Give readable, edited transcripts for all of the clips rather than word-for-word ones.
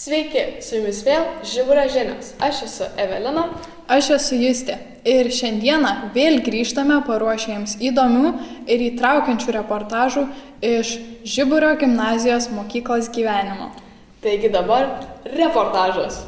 Sveiki, su jumis vėl Žiburio žinios. Aš esu Evelina. Aš esu Justė. Ir šiandieną vėl grįžtame paruošę jums įdomių ir įtraukiančių reportažų iš Žiburio gimnazijos mokyklos gyvenimo. Taigi dabar reportažas.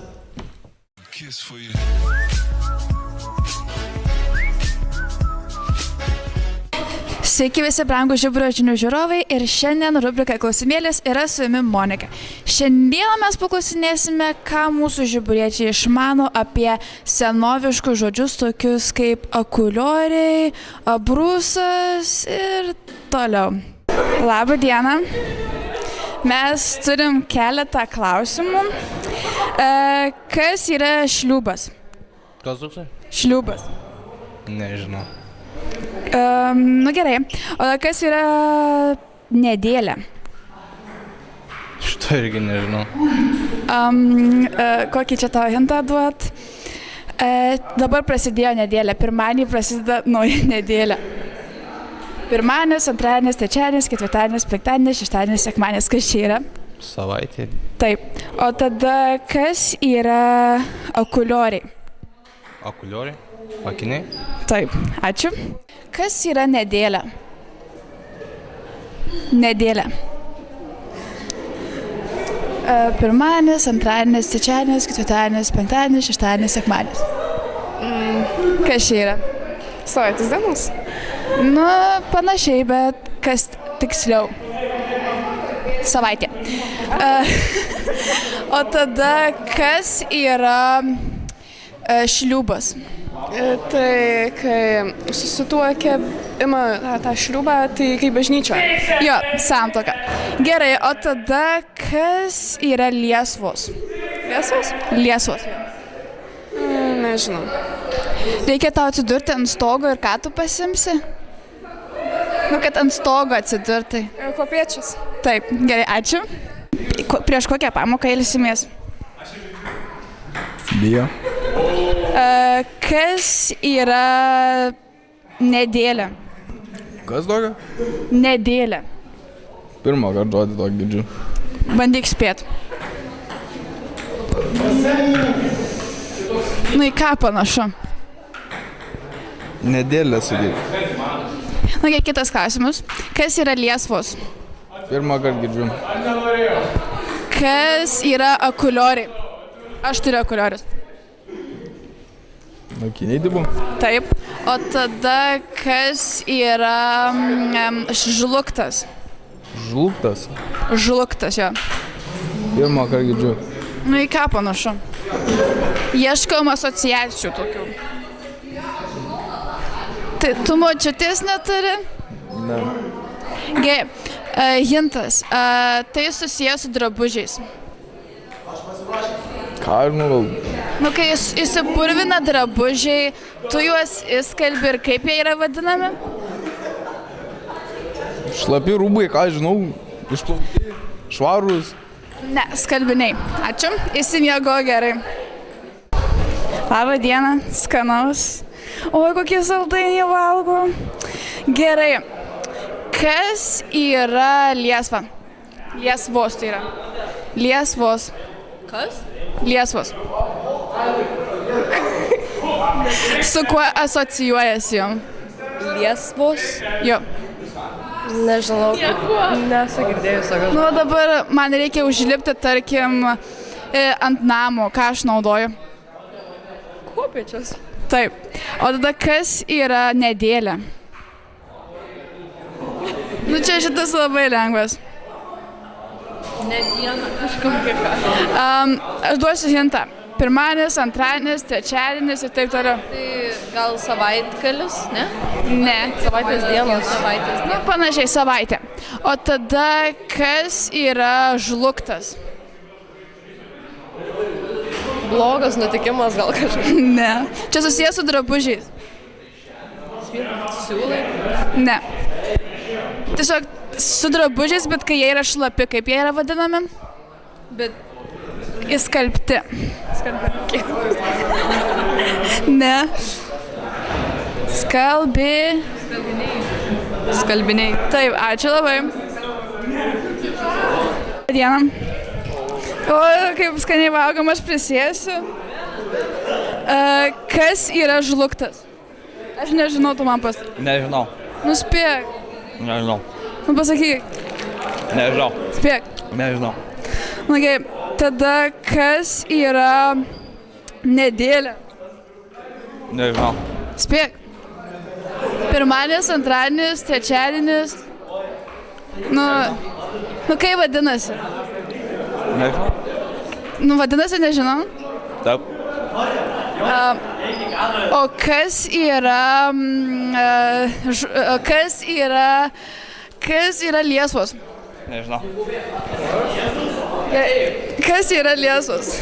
Sveiki visi brangūs Žiburio žinių žiūrovai ir šiandien rubrika Klausimėlis yra su jumis Monika. Šiandieną mes paklausinėsime, ką mūsų žiburiečiai išmano apie senoviškus žodžius tokius kaip akulioriai, abrusas ir toliau. Labą dieną. Mes turim keletą klausimų. Kas yra šliūbas? Kas toks? Šliūbas. Nežinau. Nu gerai, o kas yra nedėlė? Šito irgi nežinau. Kokį čia tavo hintą duot? Dabar prasidėjo nedėlė, pirmadienį prasideda nauja nedėlė. Pirmadienis, antradienis, trečiadienis, ketvirtadienis, penktadienis, šeštadienis, sekmadienis, kas čia yra? Savaitė. Taip, o tada kas yra akulioriai? Akulioriai? Akiniai? Taip, ačiū. Kas yra nedėlė? Nedėlė. Pirmadienis, antradienis, trečiadienis, ketvirtadienis, penktadienis, šeštadienis, sekmadienis. Kas čia yra? Savaitės dienos. Nu, panašiai, bet kas tiksliau? Savaitė. O tada kas yra šliūbas? Tai kai susituokia, ima tą šliūbą, tai kaip bažnyčioje. Jo, santuoka. Gerai, o tada kas yra liesvos? Liesvos? Liesvos. Nežinau. Reikia tau atsidurti ant stogo ir ką tu pasimsi? Nu, kad ant stogo atsidurtai. Kopiečius. Taip, gerai, ačiū. Prieš kokią pamoką ilsimės? Bio. Kas yra nedėlė? Kas tokio? Nedėlė. Pirmą kartą žodį tokį girdžiu. Bandyk spėt. Nu, į ką panašu? Nedėlė sudėti. Nu, kitas klausimas. Kas yra liesvos? Pirmą kartą girdžiu. Kas yra akulioriai? Aš turiu akuliorius. Akiniai dibu. Taip. O tada kas yra žlugtas? Žlugtas. Žlugtas, jo. Pirmą kartą girdžiu. Nu, į ką panašu? Ieškom asociacijų tokių. Tai tu močiutės neturi? Ne. Gerai. Hintas. Tai susijęs su drabužiais. Ką aš žinau? Nu, kai įsipurvina drabužiai, tu juos įskalbi ir kaip jie yra vadinami? Šlapi rūbai, ką aš žinau? Išplauti, švarus. Ne, skalbiniai. Ačiū. Įsimiego gerai. Labą dieną, skanaus. Oi, kokie saldainiai valgo. Gerai. Kas yra liesva? Liesvos tai yra. Liesvos. Kas? Liesvos. Su kuo asocijuojasi jom? Liesvos? Jo. Nežinau. Nesu girdėjus. Nu, dabar man reikia užlipti, tarkim, ant namo. Ką aš naudoju? Kopiečius. Taip. O tada kas yra nedėlė? Nu, čia šitas labai lengvas. Nediena kažkokia ką. Aš duosiu hintą. Pirmadienis, antradienis, trečiadienis ir taip toliau. Tai gal savaitgalis, ne? Ne. Savaitės dienos. Savaitės Nu, panašiai, savaitė. O tada kas yra žlugtas? Blogas nutikimas gal kažkas. Ne. Čia susijęs su drabužiais. Siūlai. Ne. Tiesiog su drabužiais, bet kai jie yra šlapi, kaip jie yra vadinami? Bet Įskalbti. Ne. Skalbiniai. Taip, ačiū labai. Dieną. O, kaip skaniai valgom, aš prisėsiu. Kas yra žlugtas? Aš nežinau, tu man Nežinau. Nuspėk. Nežinau. Nu pasakyk. Nežinau. Spėk. Nežinau. Na gerai, tada kas yra nedėlė? Nežinau. Spėk. Pirmadienis, antradienis, trečiadienis. Nu kaip vadinasi? Nežinau. Nu vadinasi, nežinau. Taip. O kas yra... Kas yra liesvos? Nežinau. Kas yra liesvos?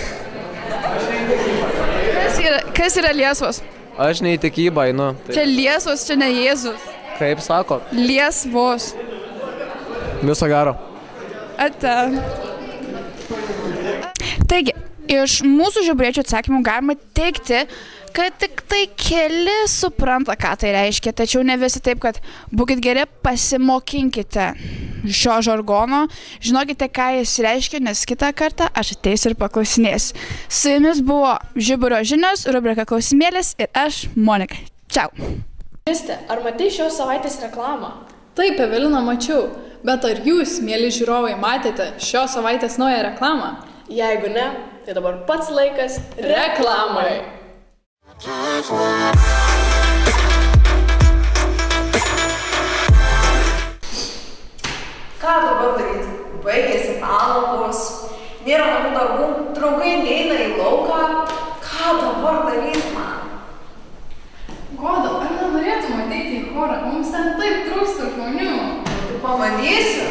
Kas yra liesvos? Aš ne į tikybą einu. Čia liesvos, čia ne Jėzus. Kaip sako? Liesvos. Viso gero. Ate. Taigi, iš mūsų žiburiečių atsakymų galima teigti, kad tik tai keli supranta, ką tai reiškia, tačiau ne visi taip, kad būkit geri, pasimokinkite šio žargono, žinokite, ką jis reiškia, nes kitą kartą aš ateisiu ir paklausinėsiu. Su jumis buvo Žiburio žinios, rubrika Klausimėlis ir aš, Monika. Čiau. Ar matei šios savaitės reklamą? Taip, Evelina, mačiau. Bet ar jūs, mėly žiūrovai, matėte šios savaitės naują reklamą? Jeigu ne, tai dabar pats laikas reklamai. Ką dabar daryti? Baigėsi pamokos, nėra namų darbų, draugai neina į lauką. Ką dabar daryti man? Goda, ar nenorėtum ateiti į chorą? Mums ten taip trūksta žmonių. Tu pamatysi?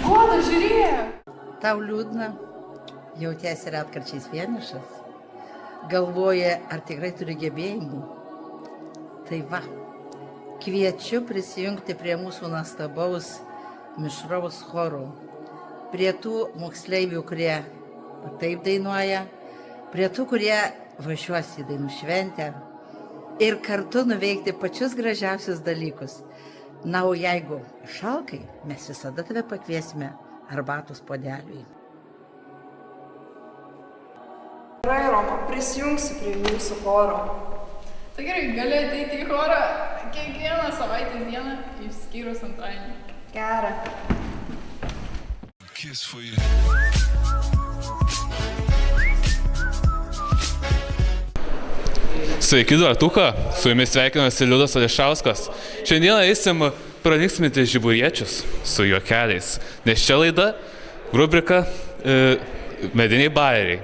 Goda, žiūrėk. Tau liūdna, jautiesi retkarčiais vienišas, galvoja, ar tikrai turi gebėjimų. Tai va, kviečiu prisijungti prie mūsų nuostabaus mišraus chorų, prie tų moksleivių, kurie taip dainuoja, prie tų, kurie važiuos į dainų šventę ir kartu nuveikti pačius gražiausius dalykus. Na, o jeigu šalkai, mes visada tave pakviesime arbatos puodeliui. Gerai, Roma, prisijungsi prie mūsų choro. Tai gerai, gali ateiti į chorą kiekvieną savaitės dieną, išskyrus antradienį. Gerai. Sveiki, Duartuka, su jumis sveikinasi Liudas Ališauskas. Šiandieną eisim pralinksminti žiburiečius su juokeliais, nes čia laida, rubrika Mediniai bajeriai.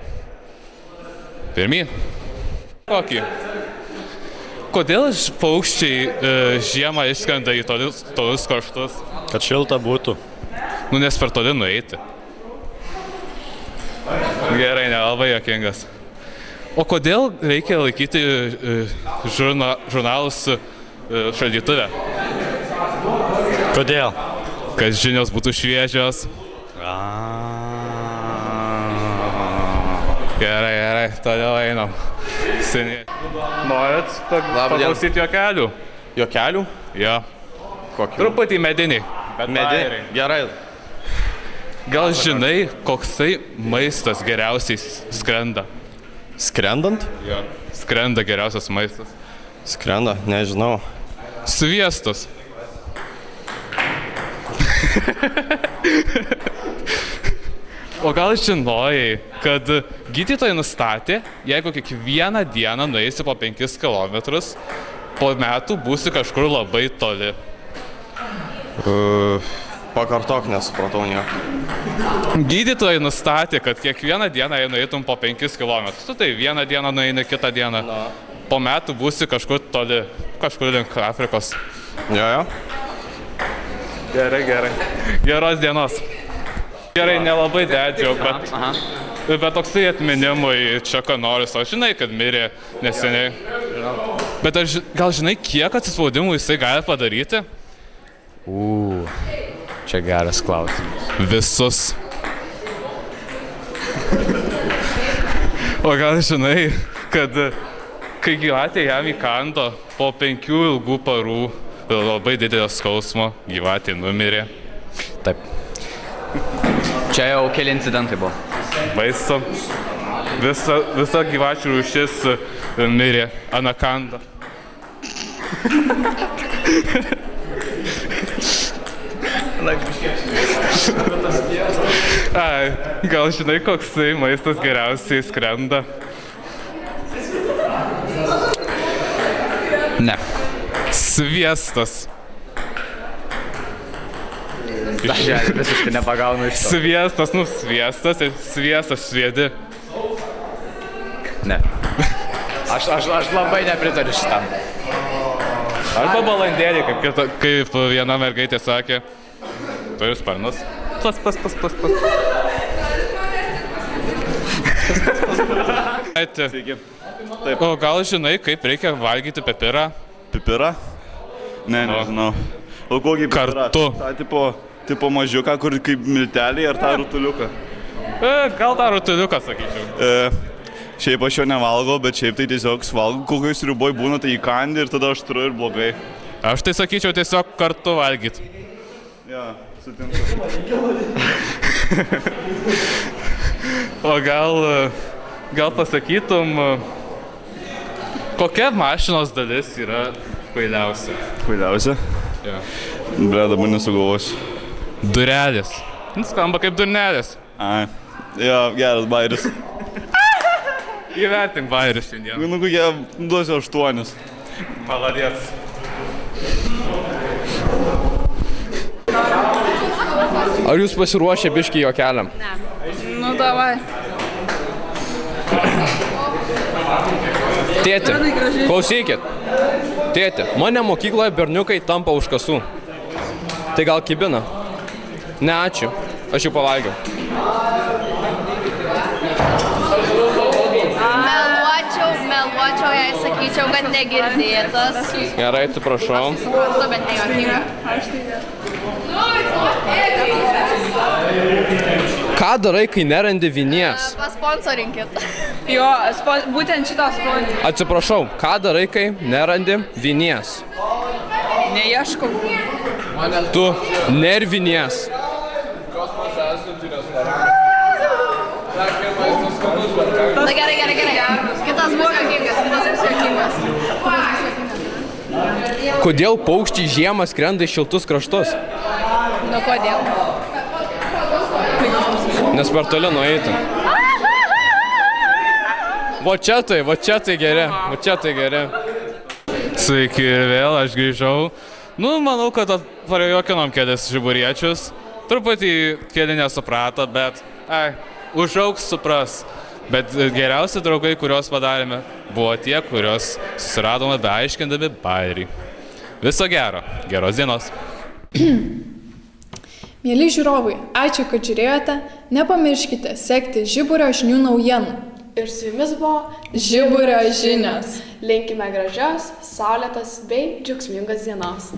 Pirmyn. Kokį? Kodėl paukščiai žiemą išskrenda į tolius kraštus? Kad šilta būtų. Nu, nes per toli nueiti. Gerai, nelabai juokingas. O kodėl reikia laikyti žurnalus šaldytuve? Kodėl? Kad žinios būtų šviežios. Gerai, toliau einam. Seniai. Norit paklausyti juokelių? Juokelių? Jo. Kokių? Truputį mediniai. Mediniai. Gerai. Gal žinai, koksai maistas geriausiai skrenda? Skrendant? Jo. Skrenda geriausias maistas. Skrenda, nežinau. Sviestas. O gal žinojai, kad gydytojai nustatė, jeigu kiekvieną dieną nueisi po 5 kilometrus, po metų būsi kažkur labai toli? Pakartok, nesupratau nieko. Gydytojai nustatė, kad kiekvieną dieną jei nueitum po 5 kilometrus, tu tai vieną dieną nueini, kitą dieną. Po metų būsi kažkur toli, kažkur link Afrikos. Jo. Gerai. Geros dienos. Gerai, nelabai dedžiau, bet toksai atminimui čia ką noriu. O žinai, kad mirė neseniai. Bet gal žinai, kiek atsispaudimų jisai gali padaryti? Čia geras klausimas. Visus. O gal žinai, kad kai gyvatė jam įkando, po 5 ilgų parų labai didelio skausmo, gyvatė numirė. Taip. Čia jau keli incidentai buvo. Baisu. Visa gyvačių rūšis mirė. Anakanda. Ai, gal žinai, koksai maistas geriausiai skrenda? Ne. Sviestas. Aš visiškai nepagaunu iš to. Sviestas, sviestas ir sviestas sviedi. Ne. Aš labai nepritariu šitam. Arba balandėlį, kaip viena mergaitė sakė. Turiu sparnus. Pas. Sveiki. Taip. O gal žinai, kaip reikia valgyti pipirą? Pipirą? Ne, nežinau. O kokį pipirą? Kartu. Ta tipo mažiuką, kur kaip miltelį, ar tą rutuliuką? Gal tą rutuliuką, sakyčiau. Šiaip aš jo nevalgau, bet šiaip tai tiesiog valgau, kokioj sriuboj būna, tai įkandi ir tada aš turiu ir blogai. Aš tai sakyčiau tiesiog kartu valgyti. Ja, sutinku. O gal pasakytum, kokia mašinos dalis yra kvailiausia? Kvailiausia? Ja. Ble, dabar nesugalvosiu. Durelės. Skamba kaip durnelės. Ai, jo, geras bairis. Įvertink bairius šiandien. Nu, kokie duosiu 8. Maladės. Ar jūs pasiruošę biškį juokeliam? Ne. Nu, davai. Tėti, klausykit. Tėti, mane mokykloje berniukai tampa už kasų. Tai gal kibina? Ne, ačiū. Aš jau pavalgiau. Meluočiau, jei sakyčiau, kad negirdėtas. Gerai, atsiprašau. Suprantu, bet nejuokinga. Ką darai, kai nerandi vinies? Pasponsorinkit. Jo, būtent šitos sponsorinkit. Atsiprašau, ką darai, kai nerandi vinies? Neieškau. Tu nervinies. Na gerai. Kitas bus juokingas. Kodėl paukščiai žiemą skrenda į šiltus kraštus? Nu, kodėl? Nes per toli nueiti. Va čia tai geri. Sveiki ir vėl, aš grįžau. Nu, manau, kad parjuokinom kelis žiburiečius. Truputį keli nesuprato, bet užaugs supras. Bet geriausi draugai, kuriuos padarėme, buvo tie, kuriuos susiradome beaiškindami bairį. Viso gero. Geros dienos. Mėly žiūrovai, ačiū, kad žiūrėjote. Nepamirškite sekti Žiburio žinių naujienų. Ir su jumis buvo Žiburio žinios. Linkime gražios, saulėtos bei džiaugsmingos dienos.